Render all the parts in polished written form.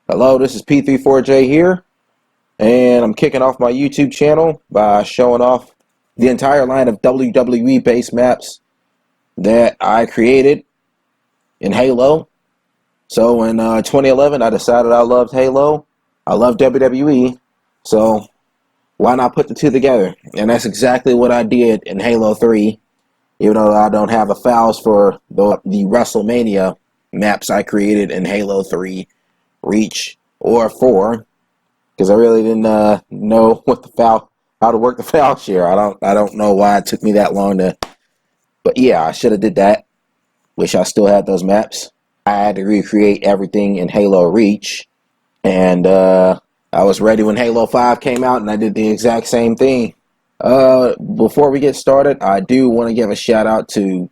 Hello, this is P34J here, and I'm kicking off my YouTube channel by showing off the entire line of WWE base maps that I created in Halo. So in 2011, I decided I loved Halo. I love WWE, so why not put the two together? And that's exactly what I did in Halo 3, even though I don't have the files for the WrestleMania maps I created in Halo 3, Reach, or 4, because I really didn't know how to work the file share. I don't know why it took me that long to, but yeah, I should have did that. Wish I still had those maps. I had to recreate everything in Halo Reach, and I was ready when Halo 5 came out, and I did the exact same thing. Before we get started, I do want to give a shout out to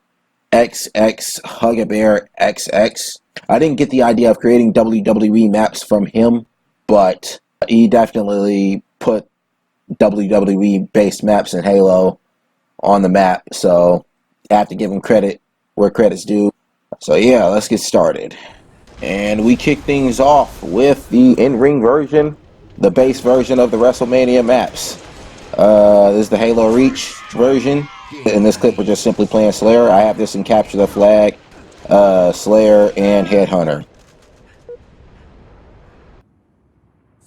XX Hugabear XX. I didn't get the idea of creating WWE maps from him, but he definitely put WWE based maps in Halo on the map, so I have to give him credit where credit's due. So yeah, let's get started. And we kick things off with the in-ring version, the base version of the WrestleMania maps. This is the Halo Reach version. In this clip, we're just simply playing Slayer. I have this in Capture the Flag, Slayer, and Headhunter.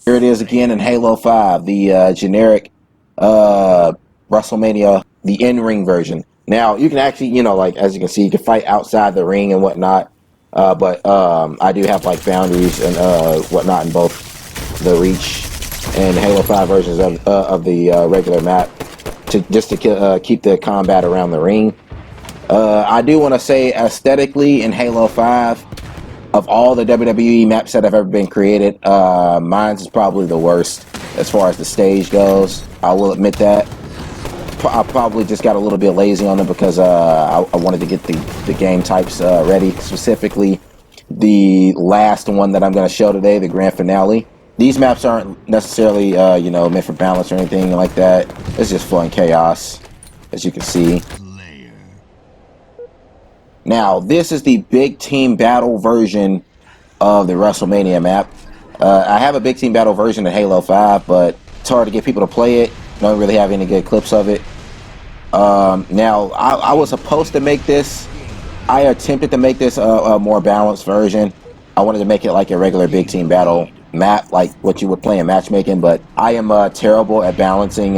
Here it is again in Halo 5, the generic WrestleMania, the in-ring version. Now, you can actually, like, as you can see, you can fight outside the ring and whatnot. But I do have, like, boundaries and whatnot in both the Reach and Halo 5 versions of the regular map, just to keep the combat around the ring. I do want to say, aesthetically, in Halo 5, of all the WWE maps that have ever been created, mine's is probably the worst as far as the stage goes. I will admit that. I probably just got a little bit lazy on them because I wanted to get the game types ready. Specifically, the last one that I'm going to show today, the grand finale. These maps aren't necessarily, meant for balance or anything like that. It's just fun chaos, as you can see. Now, this is the big team battle version of the WrestleMania map. I have a big team battle version of Halo 5, but it's hard to get people to play it. Don't really have any good clips of it. Now, I was supposed to make this. I attempted to make this a more balanced version. I wanted to make it like a regular big team battle map, like what you would play in matchmaking, but I am terrible at balancing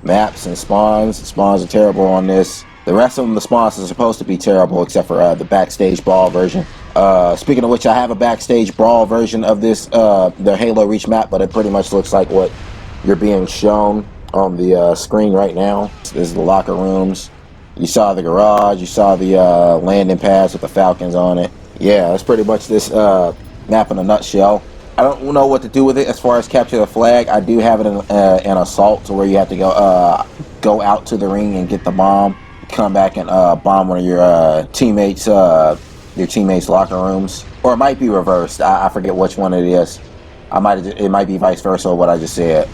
maps and spawns. Spawns are terrible on this. The rest of them, the spawns are supposed to be terrible, except for the Backstage Brawl version. Speaking of which, I have a Backstage Brawl version of this, the Halo Reach map, but it pretty much looks like what you're being shown on the screen right now. This is the locker rooms. You saw the garage. You saw the landing pads with the Falcons on it. Yeah, that's pretty much this map in a nutshell. I don't know what to do with it as far as Capture the Flag. I do have it in an assault, to where you have to go out to the ring and get the bomb. Come back and bomb one of your teammates' locker rooms, or it might be reversed. I forget which one it is. It might be vice versa, what I just said.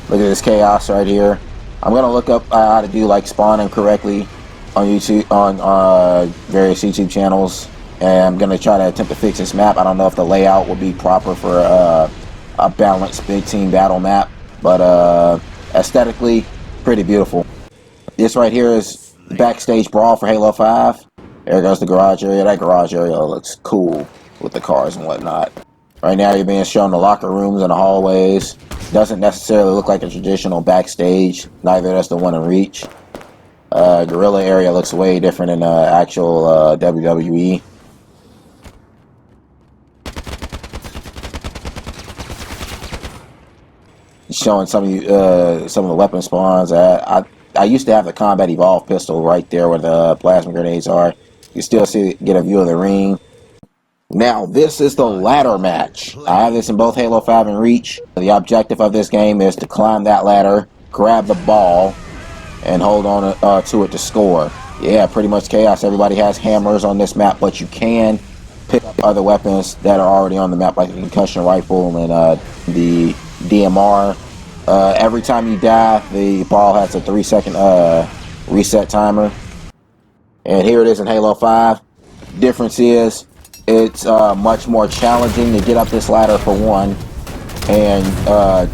Look at this chaos right here. I'm gonna look up how to do like spawning correctly on YouTube, on various YouTube channels, and I'm gonna try to attempt to fix this map. I don't know if the layout will be proper for a balanced big team battle map, but aesthetically, pretty beautiful. This right here is the Backstage Brawl for Halo 5. There goes the garage area. That garage area looks cool with the cars and whatnot. Right now you're being shown the locker rooms and the hallways. Doesn't necessarily look like a traditional backstage. Neither does the one in Reach. Gorilla area looks way different in actual WWE. Showing some of the weapon spawns. I used to have the Combat Evolve pistol right there where the plasma grenades are. You still get a view of the ring. Now, this is the ladder match. I have this in both Halo 5 and Reach. The objective of this game is to climb that ladder, grab the ball, and hold on to it to score. Yeah, pretty much chaos. Everybody has hammers on this map, but you can pick up other weapons that are already on the map, like the concussion rifle and the DMR. Every time you die, the ball has a 3-second reset timer. And here it is in Halo 5. Difference is It's much more challenging to get up this ladder, for one. And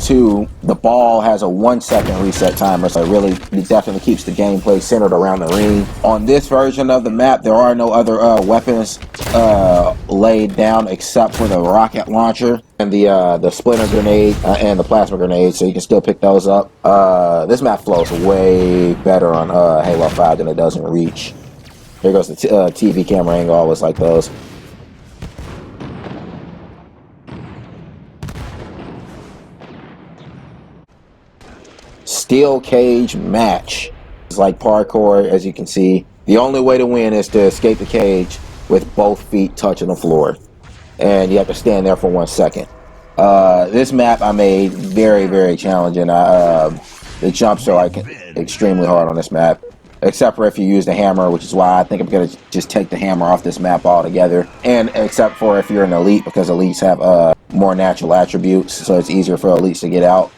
two, the ball has a 1 second reset timer, so it definitely keeps the gameplay centered around the ring. On this version of the map, there are no other weapons laid down except for the rocket launcher and the splinter grenade and the plasma grenade, so you can still pick those up. This map flows way better on Halo 5 than it does in Reach. Here goes the TV camera angle, always like those. Steel cage match. It's like parkour, as you can see. The only way to win is to escape the cage with both feet touching the floor. And you have to stand there for 1 second. This map I made very, very challenging. The jumps are like extremely hard on this map. Except for if you use the hammer, which is why I think I'm going to just take the hammer off this map altogether. And except for if you're an elite, because elites have more natural attributes, so it's easier for elites to get out.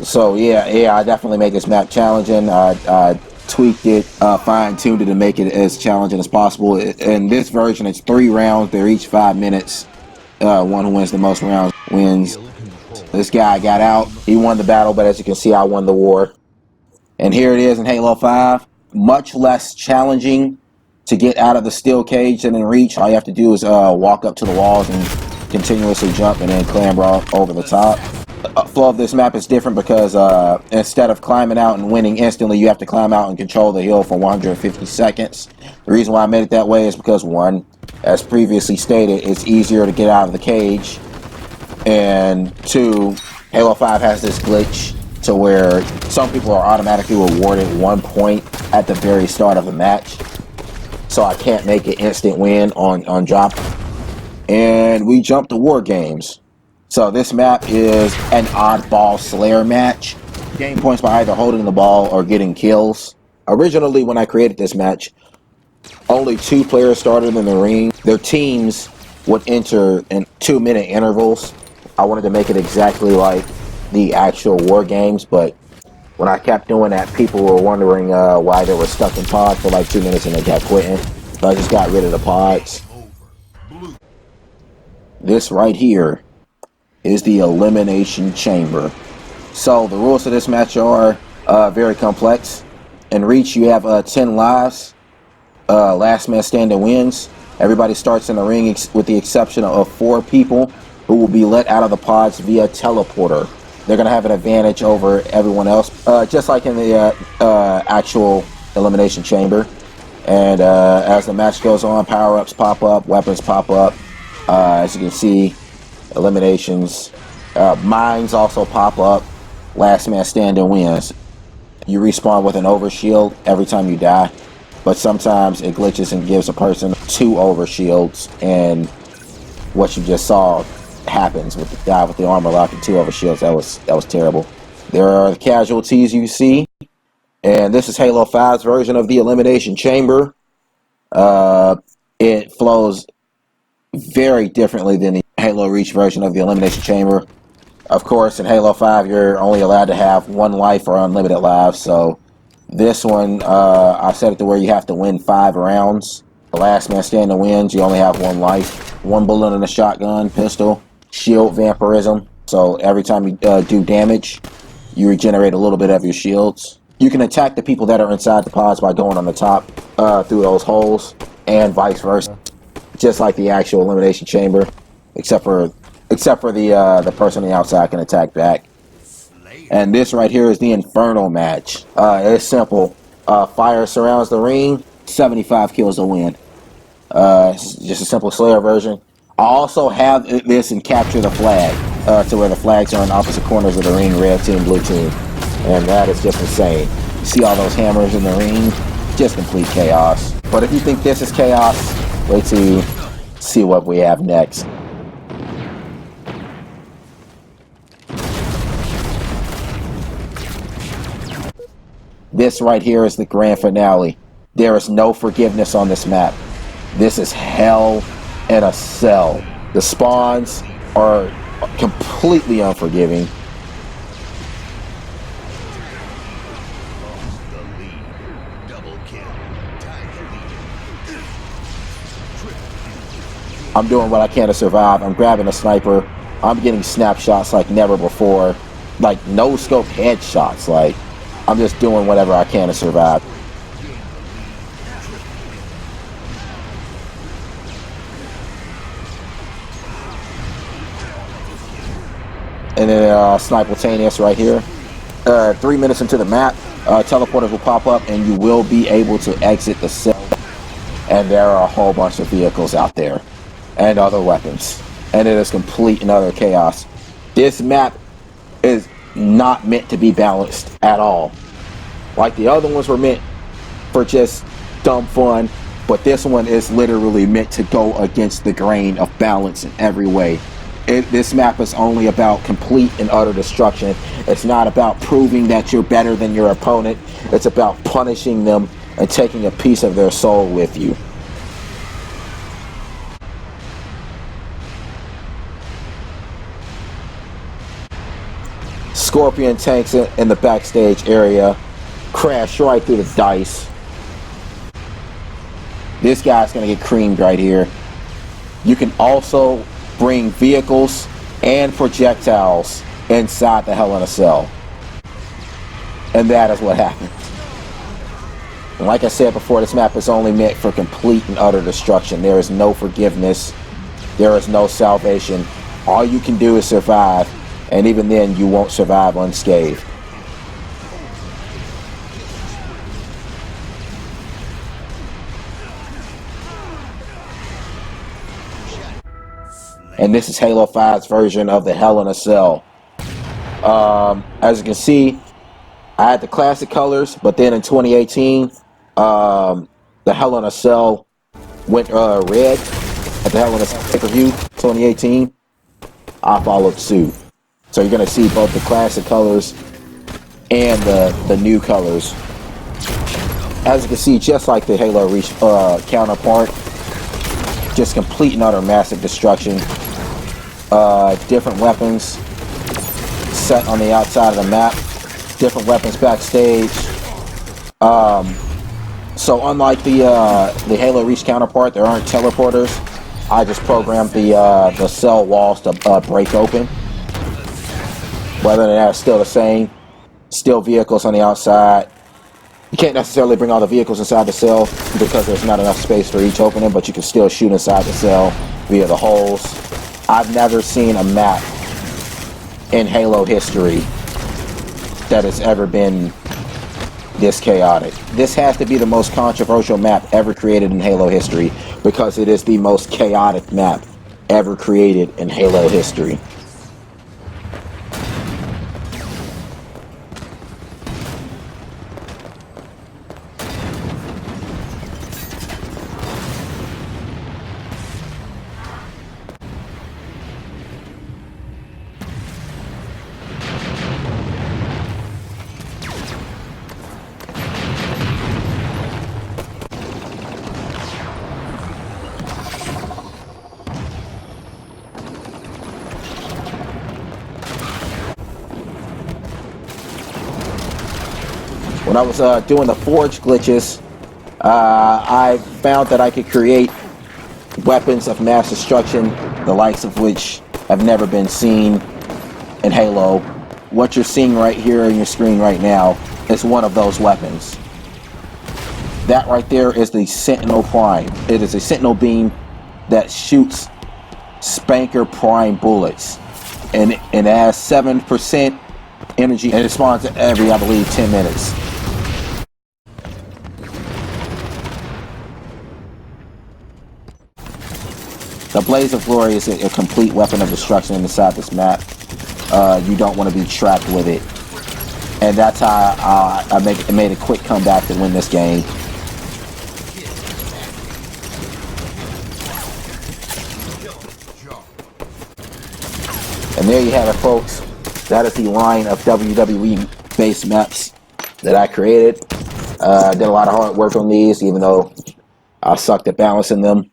So yeah, I definitely made this map challenging. I tweaked it, fine-tuned it to make it as challenging as possible. In this version, it's 3 rounds. They're each 5 minutes. One who wins the most rounds wins. This guy got out. He won the battle, but as you can see, I won the war. And here it is in Halo 5. Much less challenging to get out of the steel cage than in Reach. All you have to do is walk up to the walls and continuously jump and then clamber over the top. The flow of this map is different because instead of climbing out and winning instantly, you have to climb out and control the hill for 150 seconds. The reason why I made it that way is because, one, as previously stated, it's easier to get out of the cage. And two, Halo 5 has this glitch to where some people are automatically rewarded 1 point at the very start of the match. So I can't make an instant win on drop. And we jump to War Games. So this map is an oddball Slayer match. Gain points by either holding the ball or getting kills. Originally, when I created this match, only 2 players started in the ring. Their teams would enter in 2-minute intervals. I wanted to make it exactly like the actual War Games, but when I kept doing that, people were wondering why they were stuck in pods for like 2 minutes and they kept quitting. So I just got rid of the pods. This right here is the Elimination Chamber. So the rules of this match are very complex. In Reach, you have 10 lives. Last man standing wins. Everybody starts in the ring with the exception of 4 people who will be let out of the pods via teleporter. They're going to have an advantage over everyone else, just like in the actual Elimination Chamber. And as the match goes on, power-ups pop up, weapons pop up. As you can see, eliminations. Mines also pop up. Last man standing wins. You respawn with an overshield every time you die, but sometimes it glitches and gives a person 2 overshields, and what you just saw happens with the guy with the armor lock and 2 overshields. That was terrible. There are the casualties you see, and this is Halo 5's version of the Elimination Chamber. It flows very differently than the Halo Reach version of the Elimination Chamber. Of course, in Halo 5, you're only allowed to have 1 life or unlimited lives, so this one, I set it to where you have to win 5 rounds. The last man standing wins. You only have 1 life, 1 bullet in a shotgun, pistol, shield vampirism. So every time you do damage, you regenerate a little bit of your shields. You can attack the people that are inside the pods by going on the top through those holes, and vice versa. Just like the actual Elimination Chamber, except for the person on the outside can attack back. And this right here is the Inferno match. It's simple. Fire surrounds the ring. 75 kills to win. It's just a simple Slayer version. I also have this in Capture the Flag, to where the flags are on opposite corners of the ring, red team, blue team. And that is just insane. See all those hammers in the ring? Just complete chaos. But if you think this is chaos, wait till you see what we have next. This right here is the grand finale. There is no forgiveness on this map. This is hell in a cell. The spawns are completely unforgiving. I'm doing what I can to survive. I'm grabbing a sniper. I'm getting snapshots like never before. Like no scope headshots. Like I'm just doing whatever I can to survive. And then simultaneous right here. 3 minutes into the map, teleporters will pop up and you will be able to exit the cell. And there are a whole bunch of vehicles out there and other weapons. And it is complete and utter chaos. This map is not meant to be balanced at all. Like the other ones were meant for just dumb fun, but this one is literally meant to go against the grain of balance in every way. This map is only about complete and utter destruction. It's not about proving that you're better than your opponent. It's about punishing them and taking a piece of their soul with you. Scorpion tanks in the backstage area crash right through the dice. This guy's gonna get creamed right here. You can also bring vehicles and projectiles inside the Hell in a Cell. And that is what happened. And like I said before, this map is only meant for complete and utter destruction. There is no forgiveness. There is no salvation. All you can do is survive. And even then, you won't survive unscathed. And this is Halo 5's version of the Hell in a Cell. As you can see, I had the classic colors, but then in 2018, the Hell in a Cell went red at the Hell in a Cell pay-per-view 2018. I followed suit. So you're going to see both the classic colors and the new colors. As you can see, just like the Halo Reach counterpart, just complete and utter massive destruction. Different weapons set on the outside of the map, different weapons backstage. So unlike the Halo Reach counterpart, there aren't teleporters. I just programmed the cell walls to break open. Whether that's still the same, still vehicles on the outside. You can't necessarily bring all the vehicles inside the cell because there's not enough space for each opening, but you can still shoot inside the cell via the holes. I've never seen a map in Halo history that has ever been this chaotic. This has to be the most controversial map ever created in Halo history because it is the most chaotic map ever created in Halo history. When I was doing the Forge glitches, I found that I could create weapons of mass destruction, the likes of which have never been seen in Halo. What you're seeing right here on your screen right now is one of those weapons. That right there is the Sentinel Prime. It is a Sentinel beam that shoots Spanker Prime bullets. And it has 7% energy and it spawns every, I believe, 10 minutes. The Blaze of Glory is a complete weapon of destruction inside this map. You don't want to be trapped with it. And that's how I made a quick comeback to win this game. And there you have it, folks. That is the line of WWE-based maps that I created. I did a lot of hard work on these, even though I sucked at balancing them.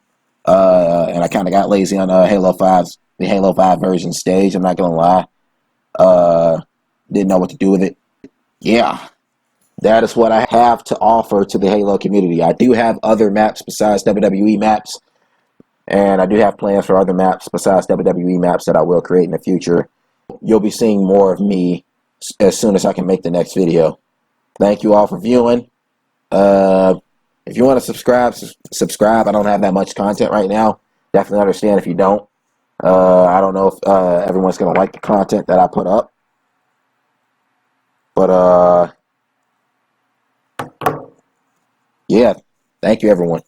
And I kind of got lazy on the Halo 5 version stage, I'm not going to lie. Didn't know what to do with it. Yeah, that is what I have to offer to the Halo community. I do have other maps besides WWE maps And I do have plans for other maps besides WWE maps that I will create in the future. You'll be seeing more of me as soon as I can make the next video. Thank you all for viewing. If you want to subscribe. I don't have that much content right now. Definitely understand if you don't. I don't know if everyone's going to like the content that I put up. But, yeah. Thank you, everyone.